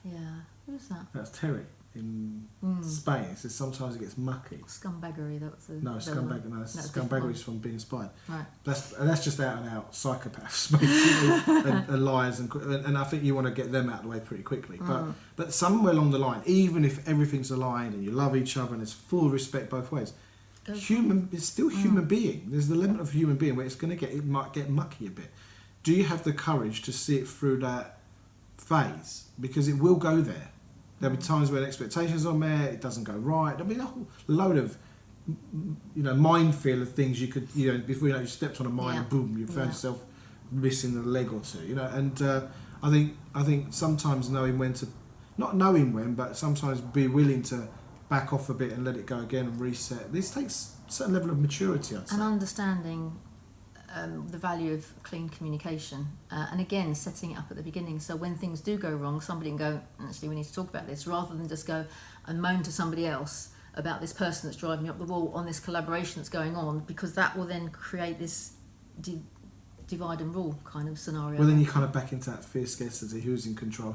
Yeah, who was that?
That's Terry in Spain. It says sometimes it gets mucky.
Scumbaggery, that was the...
No, scumbaggery is from Being Inspired.
Right.
That's just out and out psychopaths, basically, and liars, and I think you want to get them out of the way pretty quickly. But somewhere along the line, even if everything's aligned and you love each other and there's full respect both ways, it's still human being. There's the limit of human being where it might get mucky a bit. Do you have the courage to see it through that phase? Because it will go there. There'll be times when expectations are met, it doesn't go right. There'll be a whole load of, minefield of things you could, before you stepped on a mine and boom, you found yourself missing a leg or two, And I think sometimes knowing when to, not knowing when, but sometimes be willing to back off a bit and let it go again and reset. This takes a certain level of maturity, I'd say.
And understanding the value of clean communication, and again setting it up at the beginning, so when things do go wrong, somebody can go, actually we need to talk about this, rather than just go and moan to somebody else about this person that's driving you up the wall on this collaboration that's going on, because that will then create this divide and rule kind of scenario.
Well, then you kind of back into that fear scarcity, who's in control,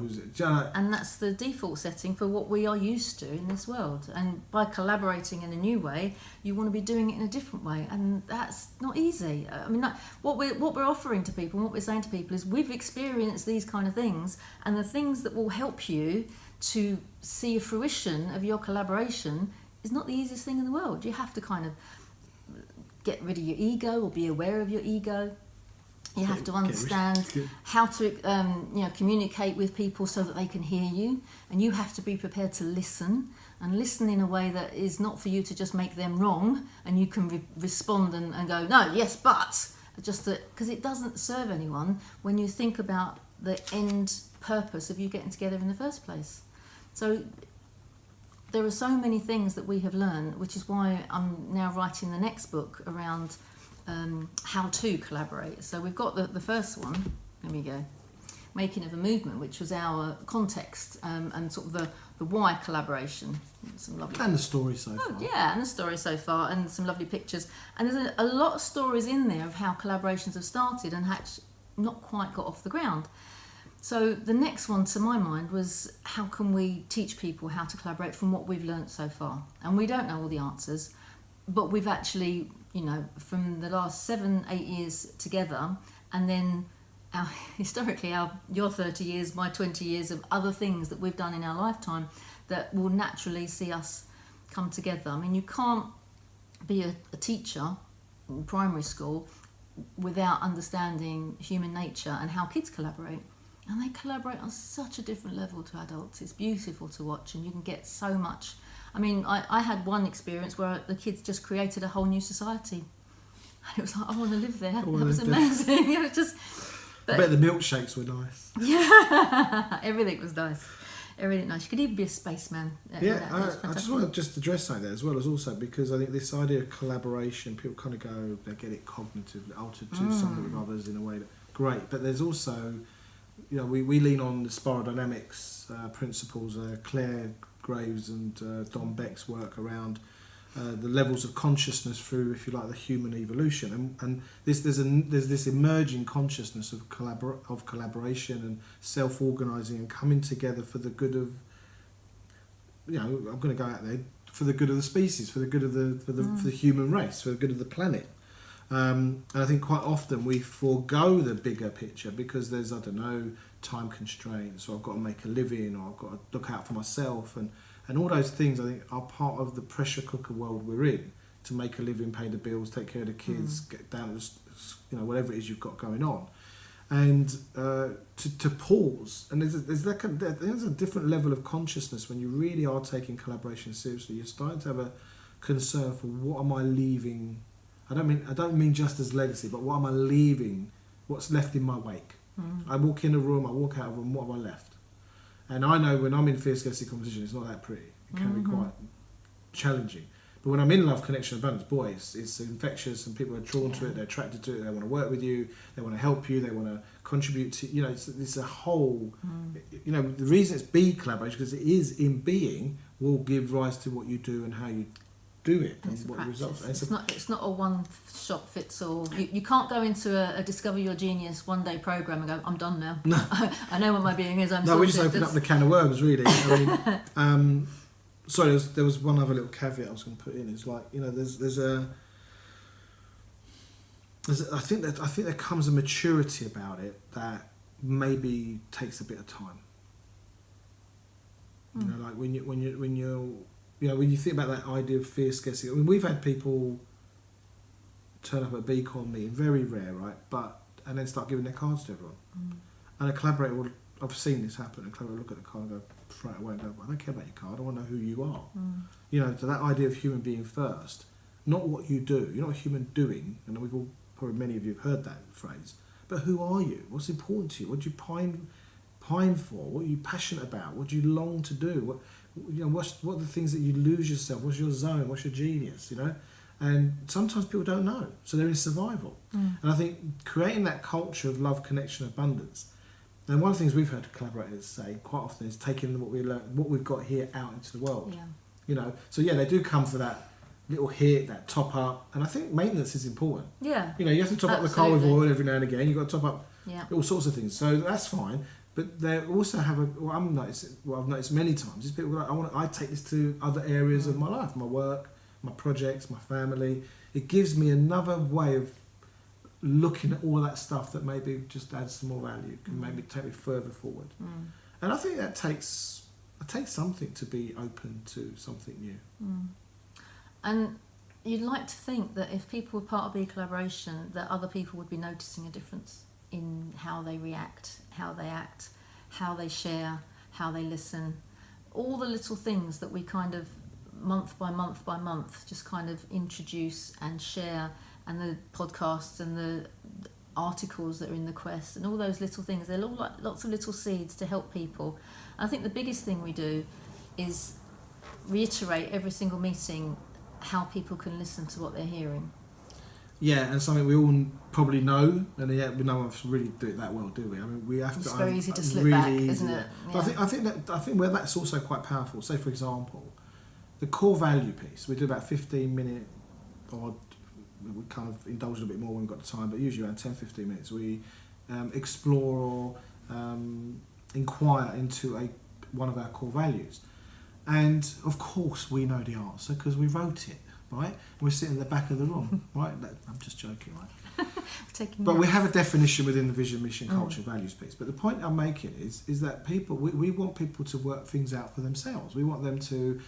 and that's the default setting for what we are used to in this world. And by collaborating in a new way, you want to be doing it in a different way, and that's not easy. I mean, what we're offering to people, and what we're saying to people is, we've experienced these kind of things, and the things that will help you to see a fruition of your collaboration is not the easiest thing in the world. You have to kind of get rid of your ego, or be aware of your ego. You have to understand how to communicate with people so that they can hear you, and you have to be prepared to listen, and listen in a way that is not for you to just make them wrong and you can respond and go, no, yes, but, just because it doesn't serve anyone when you think about the end purpose of you getting together in the first place. So there are so many things that we have learned, which is why I'm now writing the next book around how to collaborate. So we've got the first one, there we go, Making of a Movement, which was our context and sort of the why collaboration. Some lovely
and the story so far.
Yeah, and the story so far, and some lovely pictures. And there's a lot of stories in there of how collaborations have started and had not quite got off the ground. So the next one, to my mind, was how can we teach people how to collaborate from what we've learnt so far? And we don't know all the answers, but we've actually, from the last 7-8 years together, and then historically your 30 years, my 20 years of other things that we've done in our lifetime that will naturally see us come together. I mean, you can't be a teacher in primary school without understanding human nature and how kids collaborate. And they collaborate on such a different level to adults. It's beautiful to watch, and you can get so much. I mean, I had one experience where the kids just created a whole new society. And it was like, I want to live there. That was amazing. It was just...
I bet the milkshakes were nice.
Yeah, everything was nice. Everything nice. You could even be a spaceman.
Yeah, I just want to address something there as well, as also because I think this idea of collaboration, people kind of go, they get it cognitively altered to something with others in a way that great, but there's also, we lean on the spirodynamics principles, Claire Graves and Don Beck's work around the levels of consciousness through, if you like, the human evolution, and there's this emerging consciousness of collaboration and self-organising and coming together for the good of, I'm going to go out there, for the good of the species, for the good of for the human race, for the good of the planet. And I think quite often we forego the bigger picture because there's, time constraints, or I've got to make a living, or I've got to look out for myself, and all those things I think are part of the pressure cooker world we're in, to make a living, pay the bills, take care of the kids, get down to whatever it is you've got going on, and to pause. And there's a different level of consciousness when you really are taking collaboration seriously. You're starting to have a concern for what am I leaving. I don't mean just as legacy, but what am I leaving? What's left in my wake? I walk in a room, I walk out of a room. What have I left? And I know when I'm in fear, scarcity, competition, it's not that pretty. It can be quite challenging. But when I'm in love, connection, abundance, boy, it's infectious, and people are drawn to it. They're attracted to it. They want to work with you. They want to help you. They want to contribute to. It's a whole. The reason it's be collaboration, because it is in being, will give rise to what you do and how you do it, and what the results.
It's not a one shot fits all. You can't go into a Discover Your Genius one day program and go, I'm done now. No. I know what my being is.
We just opened up the can of worms, really. I mean, sorry, there was one other little caveat I was going to put in. It's like, I think there comes a maturity about it that maybe takes a bit of time. Like when you think about that idea of fear, scarcity. I mean, we've had people turn up at a BeCon meeting, very rare, right? And then start giving their cards to everyone. And a collaborator will, I've seen this happen, a collaborator will look at the card and go, throw it away and go, I don't care about your card, I want to know who you are. So that idea of human being first, not what you do. You're not a human doing, and we've all, probably many of you have heard that phrase, but who are you? What's important to you? What do you pine for? What are you passionate about? What do you long to do? What are the things that you lose yourself? What's your zone? What's your genius? And sometimes people don't know, so they're in survival. And I think creating that culture of love, connection, abundance. And one of the things we've heard collaborators say quite often is taking what we learn, what we've got here, out into the world. So they do come for that little hit, that top up, and I think maintenance is important. You have to top up the car with oil every now and again. You've got to top up all sorts of things. So that's fine. But they also have what I've noticed many times is people are like, I take this to other areas of my life, my work, my projects, my family. It gives me another way of looking at all that stuff that maybe just adds some more value, can maybe take me further forward. And I think that takes something to be open to something new.
And you'd like to think that if people were part of BeCollaboration, that other people would be noticing a difference in how they react, how they act, how they share, how they listen. All the little things that we kind of month by month just kind of introduce and share, and the podcasts and the articles that are in the Quest and all those little things, they're all like lots of little seeds to help people. I think the biggest thing we do is reiterate every single meeting how people can listen to what they're hearing.
Yeah, and something we all probably know, and yet we don't really do it that well, do we? I mean, we have to.
It's very easy to slip
really
back,
easy,
isn't it?
Yeah. But I think where that's also quite powerful. Say, for example, the core value piece. We do about 15-minute, or we kind of indulge a bit more when we've got the time, but usually around 10-15 minutes. We explore or inquire into one of our core values, and of course we know the answer because we wrote it. Right, we're sitting in the back of the room. Right, I'm just joking, right? But we have a definition within the vision, mission, culture, values piece. But the point I'm making is that people, we want people to work things out for themselves. We want them to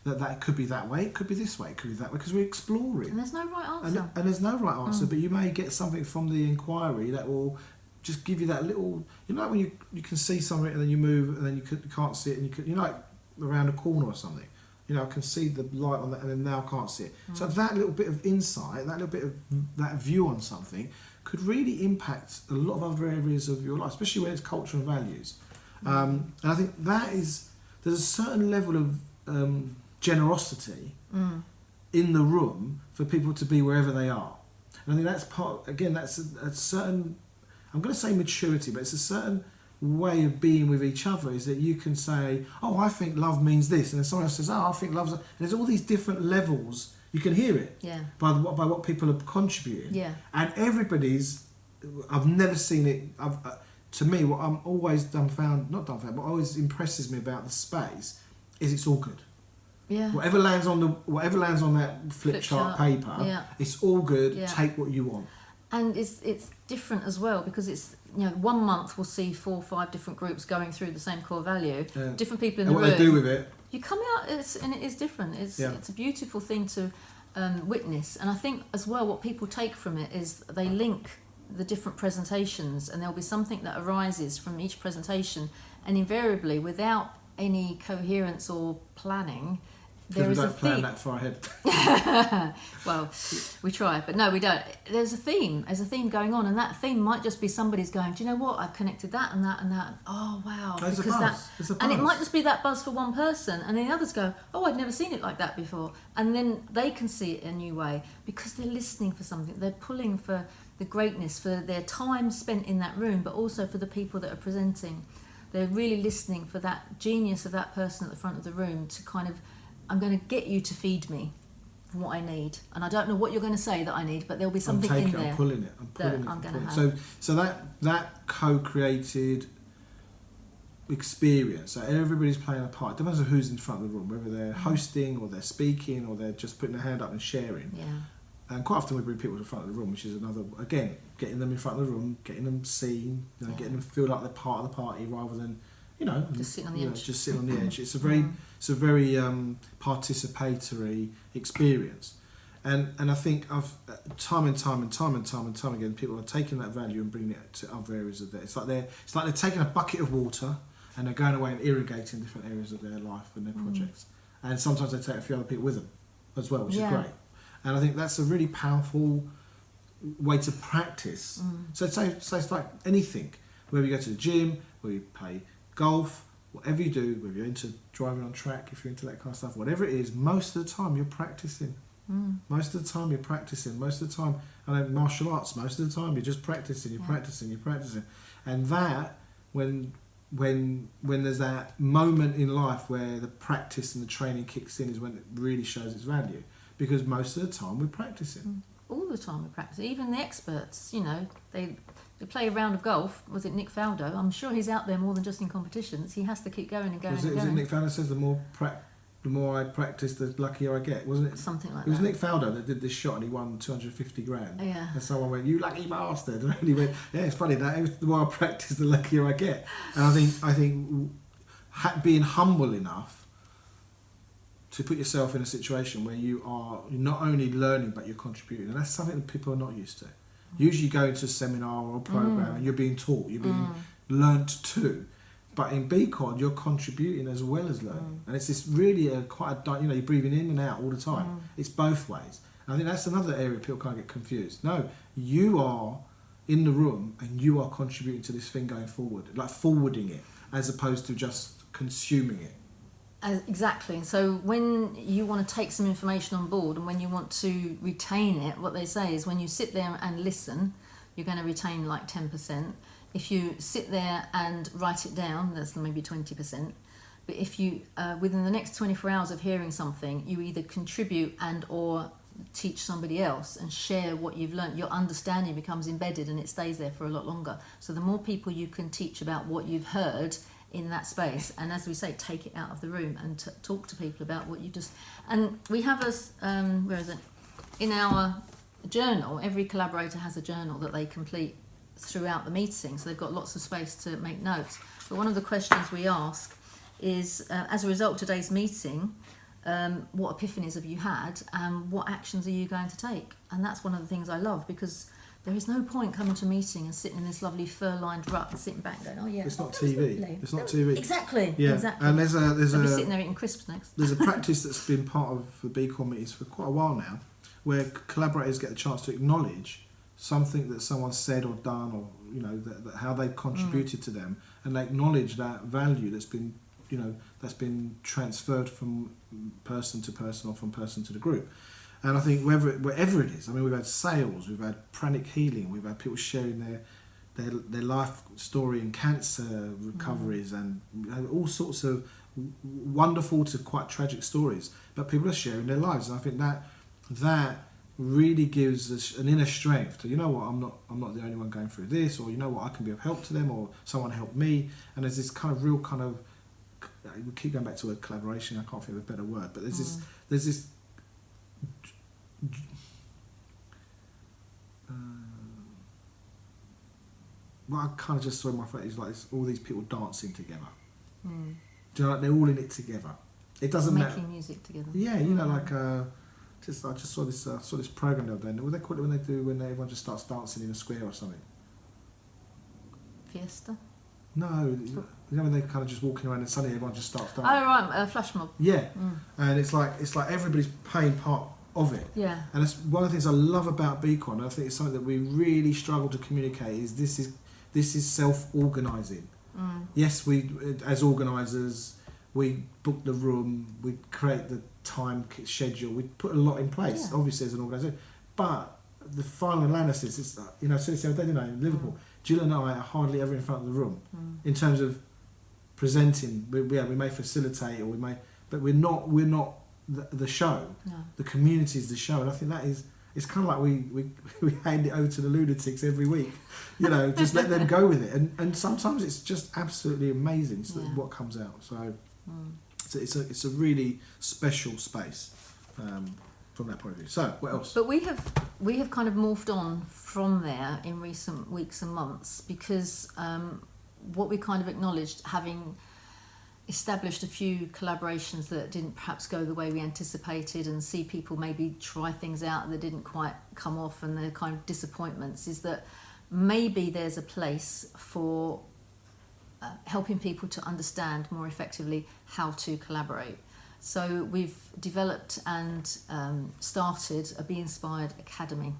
that could be that way, it could be this way, it could be that way, because we're exploring.
And there's no right answer.
And there's no right answer, but you may get something from the inquiry that will just give you that little. You know, when you can see something and then you move and then you can't see it, and you're like around a corner or something. You know, I can see the light on that, and then now I can't see it. So that little bit of insight, that little bit of that view on something, could really impact a lot of other areas of your life, especially when it's culture and values. And I think there's a certain level of generosity in the room for people to be wherever they are. And I think that's that's a certain, I'm going to say maturity, but it's a certain way of being with each other, is that you can say, oh, I think love means this, and then someone else says, oh, I think love's, and there's all these different levels. You can hear it by what people are contributing, and everybody's. I've never seen it. To me, what I'm always not dumbfounded, but always impresses me about the space is it's all good. Yeah. Whatever lands on that flip chart paper, it's all good. Yeah. Take what you want.
And it's different as well, because it's, 1 month we'll see 4 or 5 different groups going through the same core value, different people in the room.
And what they do with it.
You come out, and it is different. It's a beautiful thing to witness. And I think as well what people take from it is they link the different presentations, and there'll be something that arises from each presentation, and invariably, without any coherence or planning, there is a theme.
Plan that far ahead.
Well, we try, but no, we don't. There's a theme. There's a theme going on, and that theme might just be somebody's going, do you know what? I've connected that and that and that. Oh, wow.
There's a buzz.
And it might just be that buzz for one person, and then the others go, oh, I'd never seen it like that before. And then they can see it a new way because they're listening for something. They're pulling for the greatness, for their time spent in that room, but also for the people that are presenting. They're really listening for that genius of that person at the front of the room to kind of, I'm going to get you to feed me from what I need, and I don't know what you're going to say that I need, but there'll be something in there.
I'm pulling it. I'm going to have. So that co-created experience. So everybody's playing a part. It depends on who's in front of the room, whether they're hosting or they're speaking or they're just putting their hand up and sharing.
Yeah.
And quite often we bring people to the front of the room, which is another, again, getting them in front of the room, getting them seen, getting them feel like they're part of the party rather than,
just sitting on the edge.
Just sitting on the edge. It's a very participatory experience, and I think I've time and time again, people are taking that value and bringing it to other areas of their. It's like they're taking a bucket of water and they're going away and irrigating different areas of their life and their projects, and sometimes they take a few other people with them as well, which is great. And I think that's a really powerful way to practice. So it's like anything, whether you go to the gym, whether you play golf, whatever you do, whether you're into driving on track, if you're into that kind of stuff, whatever it is, most of the time you're practicing. Most of the time you're practicing. Most of the time, I know martial arts, most of the time you're just practicing, you're practicing. And that, when there's that moment in life where the practice and the training kicks in, is when it really shows its value. Because most of the time we're practicing.
All the time we're practicing. Even the experts, they play a round of golf. Was it Nick Faldo? I'm sure he's out there more than just in competitions. He has to keep going and going.
Was it Nick Faldo says the more I practice, the luckier I get, wasn't it?
Something like
that. It was Nick Faldo that did this shot and he won 250 grand.
Yeah.
And someone went, "You lucky bastard!" And he went, "Yeah, it's funny that the more I practice, the luckier I get." And I think being humble enough to put yourself in a situation where you're not only learning but you're contributing, and that's something that people are not used to. Usually you go into a seminar or a program and you're being taught, you're being learnt to, but in BeCon you're contributing as well as learning, and it's this really you're breathing in and out all the time. It's both ways, and I think that's another area people can't get confused. No, you are in the room and you are contributing to this thing going forward, like forwarding it as opposed to just consuming it.
Exactly. So when you want to take some information on board and when you want to retain it, what they say is when you sit there and listen, you're going to retain like 10%. If you sit there and write it down, that's maybe 20%. But if you, within the next 24 hours of hearing something, you either contribute and or teach somebody else and share what you've learned, your understanding becomes embedded and it stays there for a lot longer. So the more people you can teach about what you've heard in that space, and as we say, take it out of the room and talk to people about what you just... And we have where is it? In our journal, every collaborator has a journal that they complete throughout the meeting, so they've got lots of space to make notes. But one of the questions we ask is, as a result of today's meeting, what epiphanies have you had and what actions are you going to take? And that's one of the things I love, because there is no point coming to a meeting and sitting in this lovely fur-lined rut and sitting back going, oh yeah,
it's not TV. It's not TV.
Exactly.
Yeah.
Exactly.
And there's
I'll be
a
sitting there eating crisps next.
there's a practice that's been part of the BeColl meetings for quite a while now, where collaborators get the chance to acknowledge something that someone said or done, or that how they've contributed to them, and they acknowledge that value that's been transferred from person to person or from person to the group. And I think wherever it is, I mean, we've had sales, we've had pranic healing, we've had people sharing their life story and cancer recoveries, and all sorts of wonderful to quite tragic stories. But people are sharing their lives, and I think that really gives us an inner strength to, I'm not the only one going through this, or I can be of help to them, or someone helped me. And there's this kind of real kind of, we keep going back to a collaboration. I can't think of a better word, but there's this. What I kind of just saw in my face is like all these people dancing together. Do you know, like they're all in it together. It doesn't matter.
Making music together.
Yeah, I just saw this program the other day. What they call it when everyone just starts dancing in a square or something?
Fiesta.
No, when they kind of just walking around and suddenly everyone just starts dancing.
Oh right, flash mob.
Yeah, and it's like everybody's playing part of it.
Yeah.
And it's one of the things I love about BeColl, and I think it's something that we really struggle to communicate, is this is self-organising. Yes, we as organisers, we book the room, we create the time schedule, we put a lot in place, obviously as an organisation. But the final analysis is, I said this the other day, didn't I, in Liverpool, Gill and I are hardly ever in front of the room in terms of presenting. We may facilitate, or but we're not the show. No. The community is the show, and I think that is. It's kind of like we hand it over to the lunatics every week, just let them go with it, and sometimes it's just absolutely amazing what comes out. So it's a really special space from that point of view. So what else?
But we have kind of morphed on from there in recent weeks and months, because what we kind of acknowledged, having established a few collaborations that didn't perhaps go the way we anticipated, and see people maybe try things out that didn't quite come off, and their kind of disappointments, is that maybe there's a place for helping people to understand more effectively how to collaborate. So we've developed and started a Be Inspired Academy.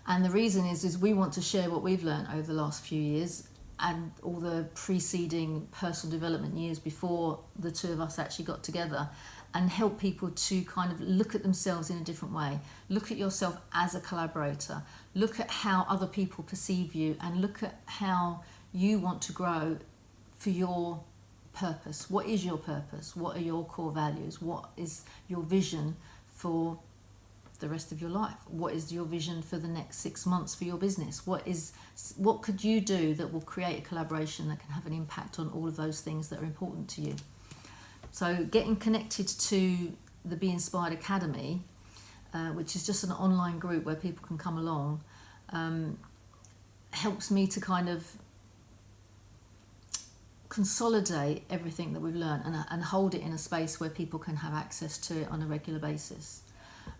And the reason is we want to share what we've learned over the last few years, and all the preceding personal development years before the two of us actually got together, and help people to kind of look at themselves in a different way. Look at yourself as a collaborator. Look at how other people perceive you, and look at how you want to grow for your purpose. What is your purpose? What are your core values? What is your vision for the rest of your life? What is your vision for the next 6 months for your business? What could you do that will create a collaboration that can have an impact on all of those things that are important to you? So getting connected to the Be Inspired Academy, which is just an online group where people can come along, helps me to kind of consolidate everything that we've learned and hold it in a space where people can have access to it on a regular basis.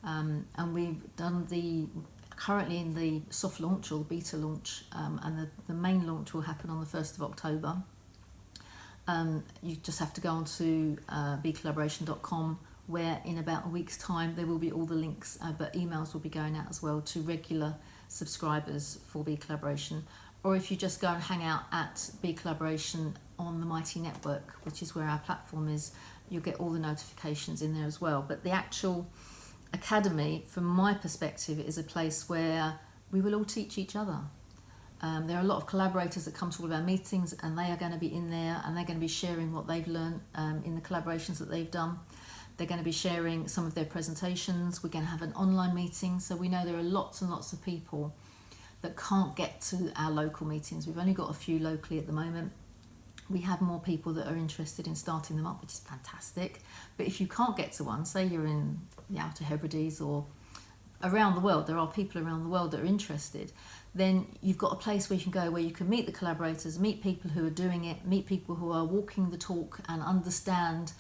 And we've done currently in the soft launch or the beta launch, and the main launch will happen on the 1st of October. You just have to go on to BeCollaboration.com, where in about a week's time there will be all the links, but emails will be going out as well to regular subscribers for BeCollaboration. Or if you just go and hang out at BeCollaboration on the Mighty Network, which is where our platform is, you'll get all the notifications in there as well. But the actual academy, from my perspective, is a place where we will all teach each other. There are a lot of collaborators that come to all of our meetings, and they are going to be in there, and they're going to be sharing what they've learned in the collaborations that they've done. They're going to be sharing some of their presentations. We're going to have an online meeting, so we know there are lots and lots of people that can't get to our local meetings. We've only got a few locally at the moment. We have more people that are interested in starting them up, which is fantastic. But if you can't get to one, say you're in the Outer Hebrides or around the world, there are people around the world that are interested, then you've got a place where you can go, where you can meet the collaborators, meet people who are doing it, meet people who are walking the talk and understand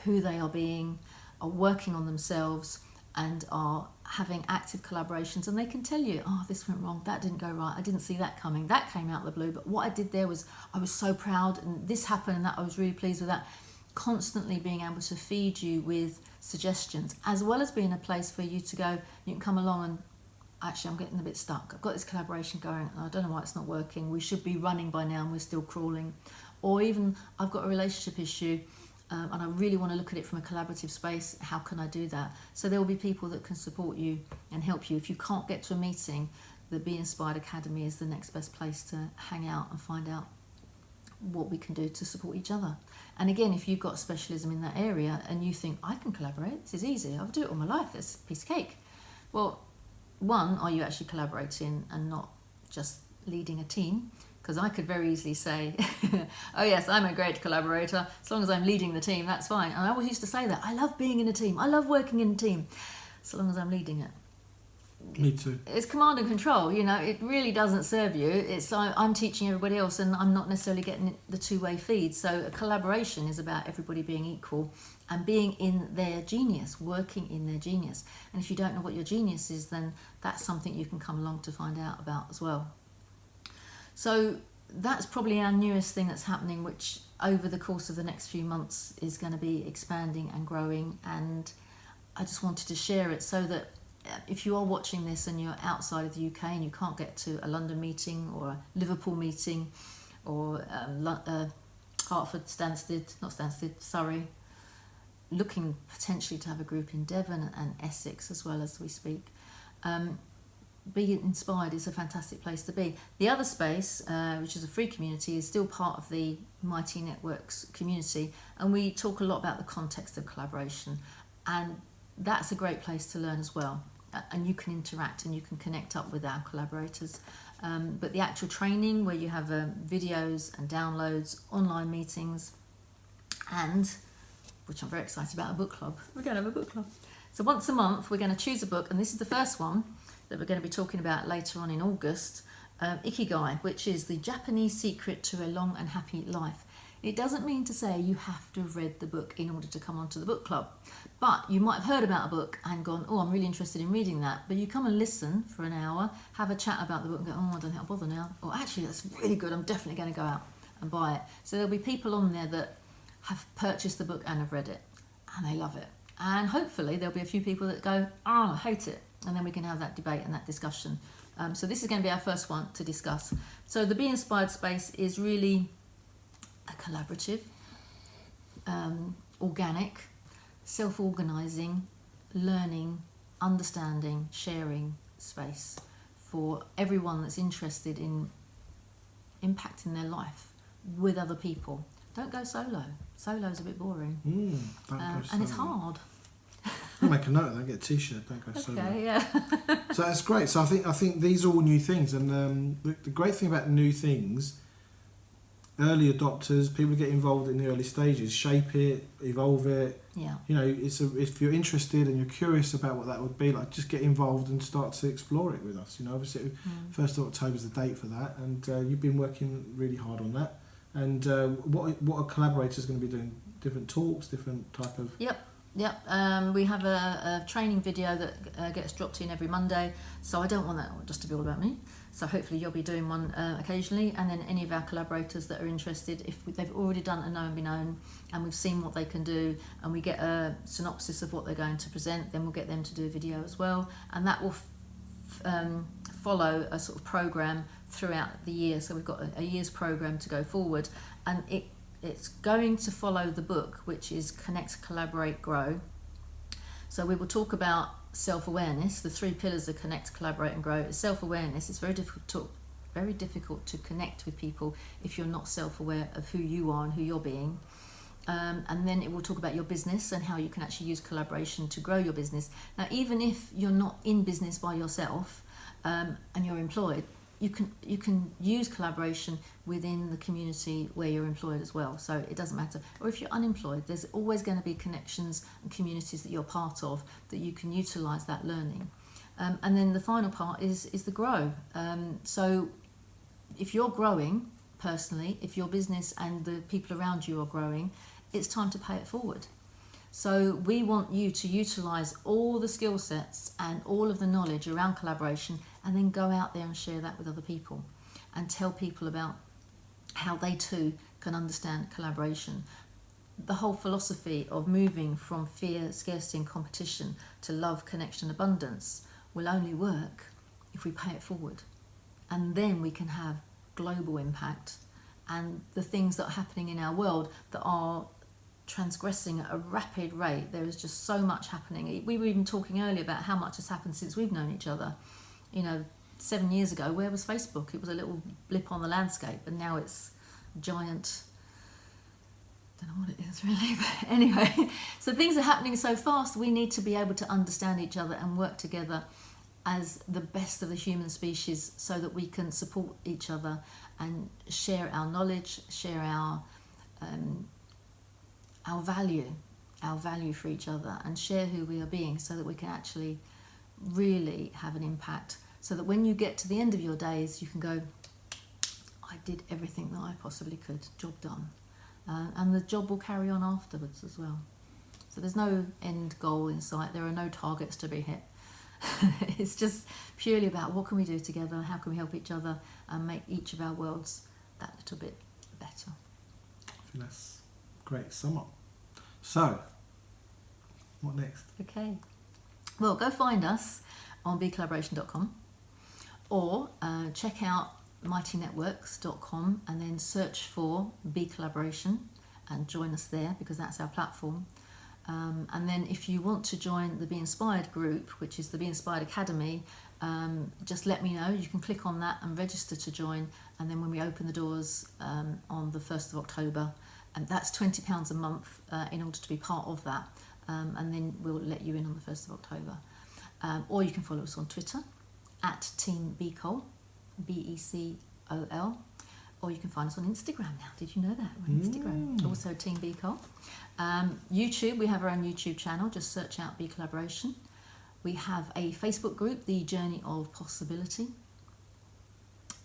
who they are being, are working on themselves, and are having active collaborations. And they can tell you, oh, this went wrong, that didn't go right, I didn't see that coming, that came out of the blue, but what I did there was, I was so proud, and this happened, and that I was really pleased with that. Constantly being able to feed you with suggestions, as well as being a place for you to go, you can come along and, actually I'm getting a bit stuck, I've got this collaboration going and I don't know why it's not working, we should be running by now and we're still crawling. Or even, I've got a relationship issue and I really want to look at it from a collaborative space, how can I do that? So there will be people that can support you and help you. If you can't get to a meeting, the Be Inspired Academy is the next best place to hang out and find out what we can do to support each other. And again, if you've got specialism in that area and you think, I can collaborate, this is easy, I'll do it all my life, it's a piece of cake. Well, one, are you actually collaborating and not just leading a team? Because I could very easily say, oh yes, I'm a great collaborator, as long as I'm leading the team, that's fine. And I always used to say that, I love being in a team, I love working in a team, so long as I'm leading it.
Me too.
It's command and control, you know, it really doesn't serve you. It's I'm teaching everybody else and I'm not necessarily getting the two-way feed. So a collaboration is about everybody being equal and being in their genius, working in their genius. And if you don't know what your genius is, then that's something you can come along to find out about as well. So that's probably our newest thing that's happening, which over the course of the next few months is going to be expanding and growing. And I just wanted to share it so that if you are watching this and you're outside of the UK and you can't get to a London meeting or a Liverpool meeting or Hertford, Surrey, looking potentially to have a group in Devon and Essex as well as we speak, Be Inspired is a fantastic place to be. The other space, which is a free community, is still part of the Mighty Networks community, and we talk a lot about the context of collaboration, and that's a great place to learn as well. And you can interact and you can connect up with our collaborators. But the actual training, where you have videos and downloads, online meetings, and, which I'm very excited about, a book club. We're going to have a book club. So once a month, we're going to choose a book, and this is the first one that we're going to be talking about later on in August, Ikigai, which is the Japanese secret to a long and happy life. It doesn't mean to say you have to have read the book in order to come onto the book club, but you might have heard about a book and gone, oh, I'm really interested in reading that. But you come and listen for an hour, have a chat about the book and go, oh, I don't think I'll bother now. Or actually, that's really good, I'm definitely going to go out and buy it. So there'll be people on there that have purchased the book and have read it, and they love it. And hopefully there'll be a few people that go, oh, I hate it. And then we can have that debate and that discussion. So this is going to be our first one to discuss. So the Be Inspired space is really a collaborative, organic, self-organising, learning, understanding, sharing space for everyone that's interested in impacting their life with other people. Don't go solo. Solo's a bit boring.
Don't go solo.
And it's hard.
I'll make a note of that, get a t-shirt, don't go solo.
Okay, yeah.
So that's great. So I think these are all new things, and the great thing about new things, early adopters, people who get involved in the early stages, shape it, evolve it.
Yeah.
You know, if you're interested and you're curious about what that would be like, just get involved and start to explore it with us. You know, obviously, 1st of October is the date for that, and you've been working really hard on that. And what are collaborators going to be doing? Different talks, different type of...
Yep. We have a training video that gets dropped in every Monday, so I don't want that just to be all about me. So hopefully you'll be doing one occasionally, and then any of our collaborators that are interested, if they've already done a Know and Be Known and we've seen what they can do and we get a synopsis of what they're going to present, then we'll get them to do a video as well, and that will follow a sort of program throughout the year. So we've got a year's program to go forward, and it it's going to follow the book, which is Connect, Collaborate, Grow. So we will talk about self-awareness. The 3 pillars of Connect, Collaborate and Grow is self-awareness. It's very difficult to connect with people if you're not self-aware of who you are and who you're being. And then it will talk about your business and how you can actually use collaboration to grow your business. Now, even if you're not in business by yourself and you're employed, you can use collaboration within the community where you're employed as well. So it doesn't matter. Or if you're unemployed, there's always going to be connections and communities that you're part of that you can utilise that learning. And then the final part is the grow. So if you're growing personally, if your business and the people around you are growing, it's time to pay it forward. So we want you to utilise all the skill sets and all of the knowledge around collaboration, and then go out there and share that with other people and tell people about how they too can understand collaboration. The whole philosophy of moving from fear, scarcity and competition to love, connection, abundance will only work if we pay it forward. And then we can have global impact, and the things that are happening in our world that are transgressing at a rapid rate. There is just so much happening. We were even talking earlier about how much has happened since we've known each other. 7 years ago, where was Facebook? It was a little blip on the landscape, and now it's giant. Don't know what it is really, but anyway. So things are happening so fast. We need to be able to understand each other and work together as the best of the human species, so that we can support each other and share our knowledge, share our value for each other, and share who we are being, so that we can actually really have an impact, so that when you get to the end of your days, you can go, I did everything that I possibly could, job done. And the job will carry on afterwards as well. So there's no end goal in sight, there are no targets to be hit. It's just purely about what can we do together, how can we help each other and make each of our worlds that little bit better.
I think that's a great sum up. So, what next?
Okay. Well, go find us on BeCollaboration.com, or check out mightynetworks.com and then search for BeCollaboration and join us there, because that's our platform. And then if you want to join the Be Inspired group, which is the Be Inspired Academy, just let me know. You can click on that and register to join, and then when we open the doors on the 1st of October, and that's £20 a month in order to be part of that, and then we'll let you in on the 1st of October. Or you can follow us on Twitter at Team BeColl, BeColl, or you can find us on Instagram now. Did you know that? We're on Instagram. Also Team BeColl. YouTube, we have our own YouTube channel. Just search out BeCollaboration. We have a Facebook group, The Journey of Possibility.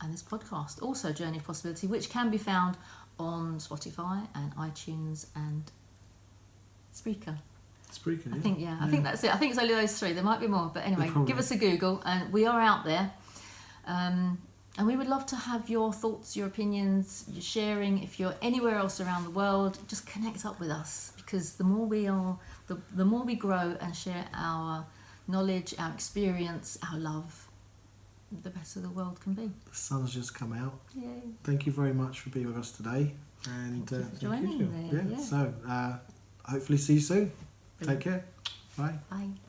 And this podcast, also Journey of Possibility, which can be found on Spotify and iTunes and Spreaker.
Spreaker,
yeah. I think that's it. I think it's only those 3. There might be more, but anyway, give us a Google, and we are out there. And we would love to have your thoughts, your opinions, your sharing. If you're anywhere else around the world, just connect up with us, because the more we are, the more we grow and share our knowledge, our experience, our love, the better the world can be.
The sun's just come out.
Yay.
Thank you very much for being with us today. And
thank you for joining me.
So hopefully see you soon.
Brilliant.
Take care. Bye.
Bye.